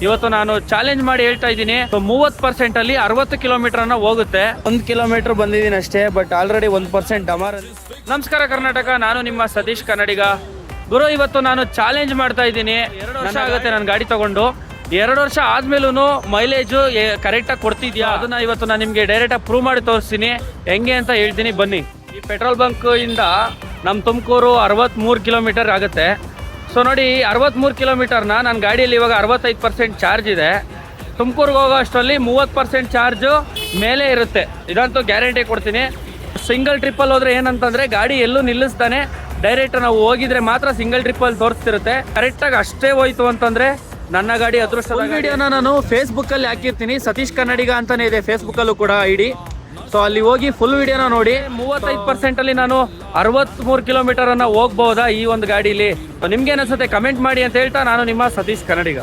ಇವತ್ತು ನಾನು ಚಾಲೆಂಜ್ ಮಾಡಿ ಹೇಳ್ತಾ ಇದ್ದೀನಿ 30% ಅಲ್ಲಿ 60 ಕಿಲೋಮೀಟರ್ ಅನ್ನ ಹೋಗುತ್ತೆ. 1 ಕಿಲೋಮೀಟರ್ ಬಂದಿದ್ದೀನಿ ಅಷ್ಟೇ, ಬಟ್ ಆಲ್ರೆಡಿ 1% ಡಮಾರ್. ನಮಸ್ಕಾರ ಕರ್ನಾಟಕ, ನಾನು ನಿಮ್ಮ ಸತೀಶ್ ಕನ್ನಡಿಗ. ಗುರು, ಇವತ್ತು ನಾನು ಚಾಲೆಂಜ್ ಮಾಡ್ತಾ ಇದ್ದೀನಿ. 2 ವರ್ಷ ಆಗುತ್ತೆ ನನ್ನ ಗಾಡಿ ತಗೊಂಡು. 2 ವರ್ಷ ಆದ್ಮೇಲೂ ಮೈಲೇಜು ಕರೆಕ್ಟಾಗಿ ಕೊಡ್ತಿದ್ಯಾ ಅದನ್ನ ಇವತ್ತು ನಾನು ನಿಮಗೆ ಡೈರೆಕ್ಟಾಗಿ ಪ್ರೂವ್ ಮಾಡಿ ತೋರಿಸ್ತೀನಿ. ಹೆಂಗೆ ಅಂತ ಹೇಳ್ತೀನಿ ಬನ್ನಿ. ಈ ಪೆಟ್ರೋಲ್ ಬಂಕ್ ಇಂದ ನಮ್ಮ ತುಮಕೂರು 63 ಕಿಲೋಮೀಟರ್ ಆಗುತ್ತೆ. ಸೊ ನೋಡಿ, 63 ಕಿಲೋಮೀಟರ್ನ ನನ್ನ ಗಾಡಿಯಲ್ಲಿ ಇವಾಗ 65% ಚಾರ್ಜ್ ಇದೆ. ತುಮಕೂರಿಗೆ ಹೋಗೋ ಅಷ್ಟರಲ್ಲಿ 30% ಚಾರ್ಜು ಮೇಲೆ ಇರುತ್ತೆ. ಇದಂತೂ ಗ್ಯಾರಂಟಿ ಕೊಡ್ತೀನಿ. ಸಿಂಗಲ್ ಟ್ರಿಪ್ಪಲ್ಲಿ ಹೋದರೆ ಏನಂತಂದರೆ ಗಾಡಿ ಎಲ್ಲೂ ನಿಲ್ಲಿಸ್ತಾನೆ, ಡೈರೆಕ್ಟ್ ನಾವು ಹೋಗಿದ್ರೆ ಮಾತ್ರ ಸಿಂಗಲ್ ಟ್ರಿಪ್ಪಲ್ಲಿ ತೋರಿಸ್ತಿರುತ್ತೆ. ಕರೆಕ್ಟಾಗಿ ಅಷ್ಟೇ ಹೋಯ್ತು ಅಂತಂದರೆ ನನ್ನ ಗಾಡಿ ಅದೃಷ್ಟದ. ವಿಡಿಯೋನ ನಾನು ಫೇಸ್ಬುಕ್ಕಲ್ಲಿ ಹಾಕಿರ್ತೀನಿ, ಸತೀಶ್ ಕನ್ನಡಿಗ ಅಂತಲೇ ಇದೆ ಫೇಸ್ಬುಕ್ಕಲ್ಲೂ ಕೂಡ ಐಡಿ. ಸೊ ಅಲ್ಲಿ ಹೋಗಿ ಫುಲ್ ವಿಡಿಯೋನ ನೋಡಿ. 35% ಅಲ್ಲಿ ನಾನು 63 ಕಿಲೋಮೀಟರ್ ಅನ್ನ ಹೋಗ್ಬಹುದಾ ಈ ಒಂದು ಗಾಡೀಲಿ? ನಿಮ್ಗೆ ಅನ್ಸುತ್ತೆ ಕಮೆಂಟ್ ಮಾಡಿ ಅಂತ ಹೇಳ್ತಾ, ನಾನು ನಿಮ್ಮ ಸತೀಶ್ ಕನ್ನಡಿಗ.